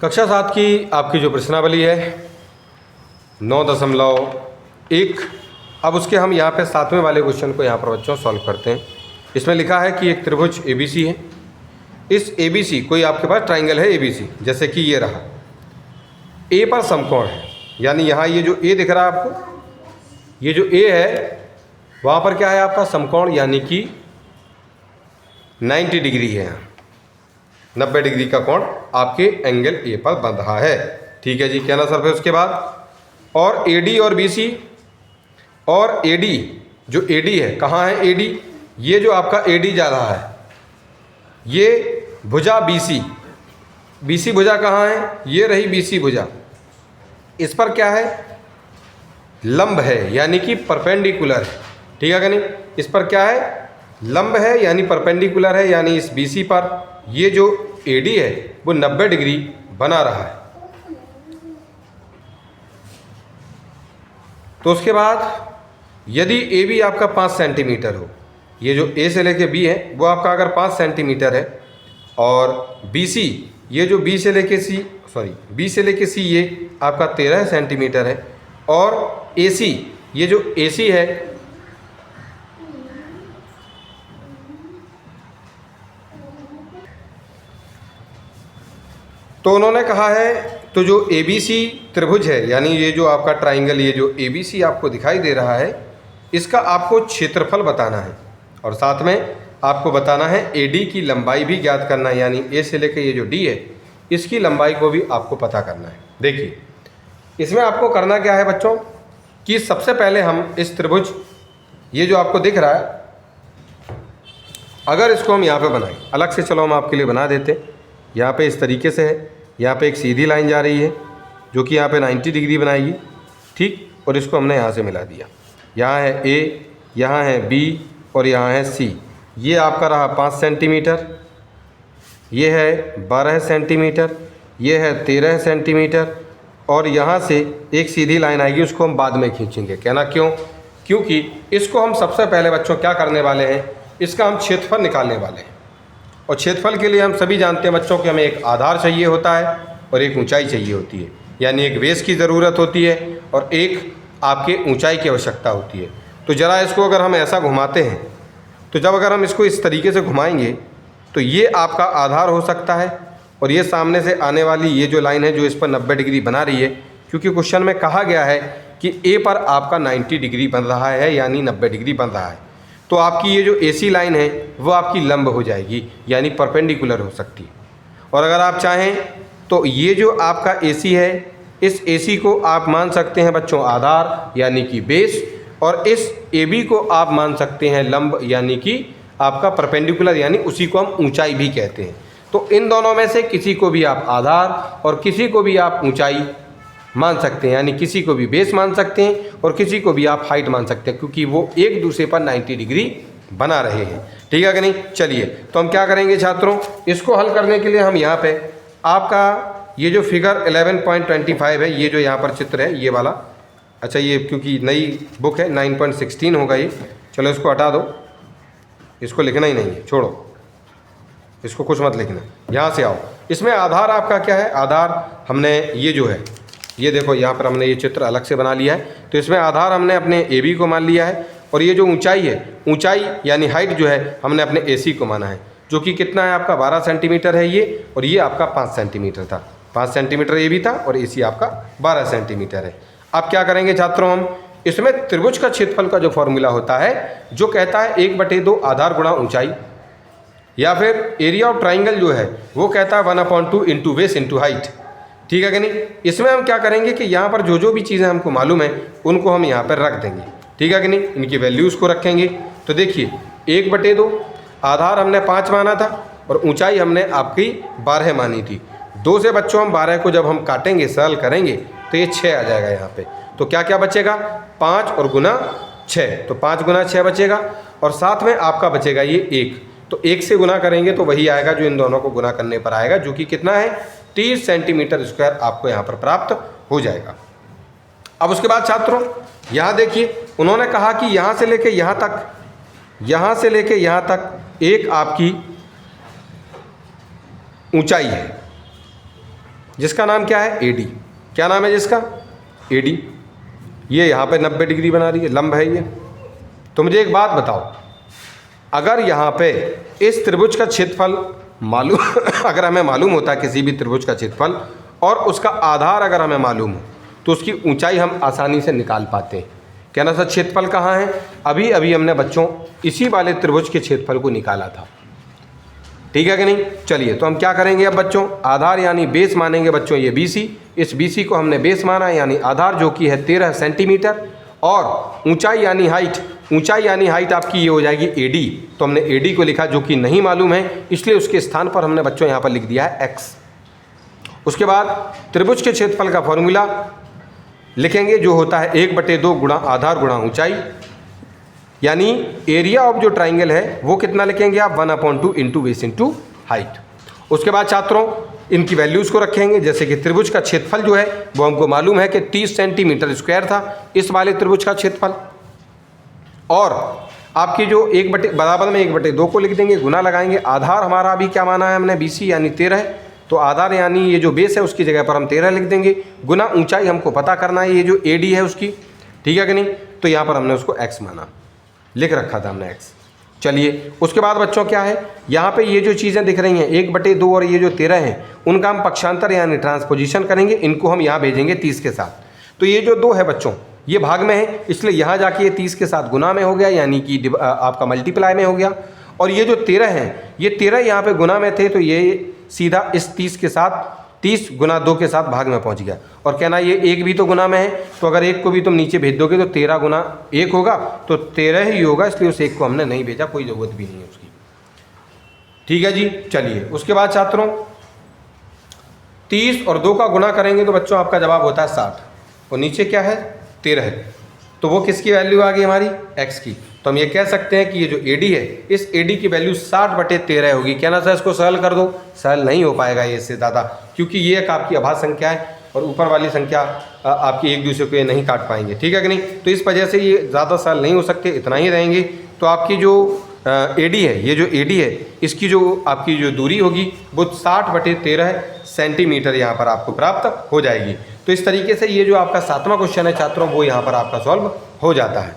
कक्षा 7 की आपकी जो प्रश्नावली है 9.1। अब उसके हम यहाँ पे 7वें वाले क्वेश्चन को यहाँ पर बच्चों सॉल्व करते हैं। इसमें लिखा है कि एक त्रिभुज ABC है। इस ABC कोई आपके पास ट्राइंगल है ABC, जैसे कि ये रहा। A पर समकोण है, यानी यहाँ ये जो A दिख रहा है आपको, ये जो A है वहाँ पर क्या है आपका समकोण, यानी कि 90 डिग्री है। यहाँ 90 डिग्री का कोण आपके एंगल A पर बन रहा है। ठीक है जी, कहना सर फिर उसके बाद और AD और BC और AD, जो AD है कहाँ है AD, ये जो आपका AD जा रहा है ये भुजा BC भुजा कहाँ है, ये रही BC भुजा। इस पर क्या है, लंब है, यानी कि परपेंडिकुलर है। ठीक है कि नहीं, इस पर क्या है, लंब है यानी परपेंडिकुलर है, यानी इस BC पर ये जो AD है वो 90 डिग्री बना रहा है। तो उसके बाद यदि AB आपका 5 सेंटीमीटर हो, ये जो A से लेके B है वो आपका अगर 5 सेंटीमीटर है, और BC ये जो B से लेके C ये आपका 13 सेंटीमीटर है, और AC ये जो AC है तो उन्होंने कहा है तो जो ABC त्रिभुज है, यानी ये जो आपका ट्राइंगल, ये जो ABC आपको दिखाई दे रहा है, इसका आपको क्षेत्रफल बताना है और साथ में आपको बताना है AD की लंबाई भी ज्ञात करना है, यानी A से लेकर ये जो D है इसकी लंबाई को भी आपको पता करना है। देखिए इसमें आपको करना क्या है बच्चों कि सबसे पहले हम इस त्रिभुज, ये जो आपको दिख रहा है, अगर इसको हम यहाँ पे बनाएं अलग से, चलो हम आपके लिए बना देते। यहाँ पे इस तरीके से है, यहाँ पे एक सीधी लाइन जा रही है जो कि यहाँ पे 90 डिग्री बनाएगी। ठीक, और इसको हमने यहाँ से मिला दिया। यहाँ है A, यहाँ है B और यहाँ है C। ये आपका रहा 5 सेंटीमीटर, ये है 12 सेंटीमीटर, ये है 13 सेंटीमीटर, और यहाँ से एक सीधी लाइन आएगी, उसको हम बाद में खींचेंगे। कहना क्यों, क्योंकि इसको हम सबसे पहले बच्चों क्या करने वाले हैं, इसका हम क्षेत्रफल निकालने वाले हैं। और क्षेत्रफल के लिए हम सभी जानते हैं बच्चों कि हमें एक आधार चाहिए होता है और एक ऊंचाई चाहिए होती है, यानी एक बेस की ज़रूरत होती है और एक आपके ऊंचाई की आवश्यकता होती है। तो ज़रा इसको अगर हम ऐसा घुमाते हैं, तो जब अगर हम इसको इस तरीके से घुमाएंगे तो ये आपका आधार हो सकता है, और ये सामने से आने वाली ये जो लाइन है जो इस पर 90 डिग्री बना रही है, क्योंकि क्वेश्चन में कहा गया है कि A पर आपका 90 डिग्री बन रहा है, यानी 90 डिग्री बन रहा है, तो आपकी ये जो AC लाइन है वो आपकी लंब हो जाएगी, यानी परपेंडिकुलर हो सकती है। और अगर आप चाहें तो ये जो आपका AC है, इस AC को आप मान सकते हैं बच्चों आधार यानी कि बेस, और इस AB को आप मान सकते हैं लंब यानी कि आपका परपेंडिकुलर, यानी उसी को हम ऊंचाई भी कहते हैं। तो इन दोनों में से किसी को भी आप आधार और किसी को भी आप ऊंचाई मान सकते हैं, यानी किसी को भी बेस मान सकते हैं और किसी को भी आप हाइट मान सकते हैं, क्योंकि वो एक दूसरे पर 90 डिग्री बना रहे हैं। ठीक है कि नहीं, चलिए तो हम क्या करेंगे छात्रों, इसको हल करने के लिए हम यहाँ पे आपका ये जो फिगर 11.25 है, ये जो यहाँ पर चित्र है ये वाला, अच्छा ये क्योंकि नई बुक है 9.16 होगा ये, चलो इसको हटा दो, इसको लिखना ही नहीं है, छोड़ो इसको, कुछ मत लिखना। यहाँ से आओ, इसमें आधार आपका क्या है, आधार हमने ये जो है, ये देखो यहाँ पर हमने ये चित्र अलग से बना लिया है, तो इसमें आधार हमने अपने AB को मान लिया है, और ये जो ऊंचाई है, ऊंचाई यानी हाइट जो है हमने अपने AC को माना है, जो कि कितना है आपका 12 सेंटीमीटर है ये, और ये आपका 5 सेंटीमीटर था, 5 सेंटीमीटर AB था और AC आपका 12 सेंटीमीटर है। अब क्या करेंगे छात्रों, हम इसमें त्रिभुज का क्षेत्रफल का जो फॉर्मूला होता है जो कहता है 1/2 आधार गुणा ऊंचाई, या फिर एरिया ऑफ ट्राइंगल जो है वो कहता है 1/2 इंटू बेस इंटू हाइट। ठीक है कि नहीं, इसमें हम क्या करेंगे कि यहाँ पर जो भी चीज़ें हमको मालूम है उनको हम यहाँ पर रख देंगे। ठीक है कि नहीं, इनकी वैल्यूज़ को रखेंगे। तो देखिए 1/2 आधार हमने 5 माना था और ऊंचाई हमने आपकी 12 मानी थी। 2 से बच्चों हम 12 को जब हम काटेंगे, सरल करेंगे तो ये 6 आ जाएगा यहाँ पे। तो क्या क्या बचेगा, 5 और गुना 6, तो 5 गुना 6 बचेगा, और साथ में आपका बचेगा ये 1। तो 1 से गुना करेंगे तो वही आएगा जो इन दोनों को गुना करने पर आएगा, जो कि कितना है 30 सेंटीमीटर स्क्वायर आपको यहाँ पर प्राप्त हो जाएगा। अब उसके बाद छात्रों यहाँ देखिए, उन्होंने कहा कि यहाँ से लेके यहाँ तक, यहाँ से लेके यहाँ तक एक आपकी ऊंचाई है, जिसका नाम क्या है AD। क्या नाम है जिसका? AD। ये यहाँ पे 90 डिग्री बना रही है, लंब है ये। तो मुझे एक बात बताओ, अगर यहाँ पे इस त्रिभुज का क्षेत्रफल मालूम अगर हमें मालूम होता है किसी भी त्रिभुज का क्षेत्रफल और उसका आधार अगर हमें मालूम हो तो उसकी ऊंचाई हम आसानी से निकाल पाते हैं। कहना सर क्षेत्रफल कहाँ है? अभी अभी हमने बच्चों इसी वाले त्रिभुज के क्षेत्रफल को निकाला था, ठीक है कि नहीं? चलिए तो हम क्या करेंगे अब बच्चों, आधार यानी बेस मानेंगे बच्चों ये BC। इस BC को हमने बेस माना यानी आधार जो कि है 13 सेंटीमीटर, और ऊंचाई यानी हाइट, ऊंचाई यानी हाइट आपकी ये हो जाएगी AD। तो हमने AD को लिखा जो कि नहीं मालूम है, इसलिए उसके स्थान पर हमने बच्चों यहाँ पर लिख दिया है x। उसके बाद त्रिभुज के क्षेत्रफल का फॉर्मूला लिखेंगे जो होता है 1/2 गुणा आधार गुणा ऊंचाई, यानी एरिया ऑफ जो ट्राइंगल है वो कितना लिखेंगे आप? 1/2 इंटू बेस इंटू हाइट। उसके बाद छात्रों इनकी वैल्यूज़ को रखेंगे, जैसे कि त्रिभुज का क्षेत्रफल जो है वो हमको मालूम है कि 30 सेंटीमीटर स्क्वायर था इस वाले त्रिभुज का क्षेत्रफल, और आपकी जो बराबर में 1/2 को लिख देंगे, गुना लगाएंगे। आधार हमारा अभी क्या माना है हमने? BC यानी 13, तो आधार यानी ये जो बेस है उसकी जगह पर हम 13 लिख देंगे, गुना ऊंचाई हमको पता करना है ये जो AD है उसकी, ठीक है कि नहीं? तो यहाँ पर हमने उसको x माना, लिख रखा था हमने x। चलिए उसके बाद बच्चों क्या है, यहाँ पे ये जो चीज़ें दिख रही हैं 1/2 और ये जो 13 हैं उनका हम पक्षांतर यानी ट्रांसपोजिशन करेंगे, इनको हम यहाँ भेजेंगे 30 के साथ। तो ये जो 2 है बच्चों ये भाग में है, इसलिए यहाँ जाके ये 30 के साथ गुना में हो गया, यानी कि आपका मल्टीप्लाई में हो गया। और ये जो 13 हैं ये 13 यहाँ पे गुना में थे, तो ये सीधा इस 30 के साथ 30 गुना 2 के साथ भाग में पहुँच गया। और कहना ये 1 भी तो गुना में है, तो अगर 1 को भी तुम नीचे भेज दोगे तो 13 गुना 1 होगा, तो 13 ही होगा, इसलिए उस 1 को हमने नहीं भेजा, कोई ज़रूरत भी नहीं है उसकी, ठीक है जी। चलिए उसके बाद छात्रों 30 और 2 का गुना करेंगे तो बच्चों आपका जवाब होता है 60, और नीचे क्या है? 13 है, तो वो किसकी वैल्यू आ गई हमारी? x की। तो हम ये कह सकते हैं कि ये जो AD है इस AD की वैल्यू 60/13 होगी। क्या ना सर इसको सरल कर दो? सरल नहीं हो पाएगा ये इससे ज़्यादा, क्योंकि ये एक आपकी अभाज्य संख्या है और ऊपर वाली संख्या आपकी एक दूसरे को ये नहीं काट पाएंगे, ठीक है कि नहीं? तो इस वजह से ये ज़्यादा सरल नहीं हो सकते, इतना ही रहेंगे। तो आपकी जो AD है, ये जो AD है इसकी जो आपकी जो दूरी होगी वो 60/13 सेंटीमीटर यहाँ पर आपको प्राप्त हो जाएगी। तो इस तरीके से ये जो आपका 7वां क्वेश्चन है छात्रों वो यहाँ पर आपका सॉल्व हो जाता है।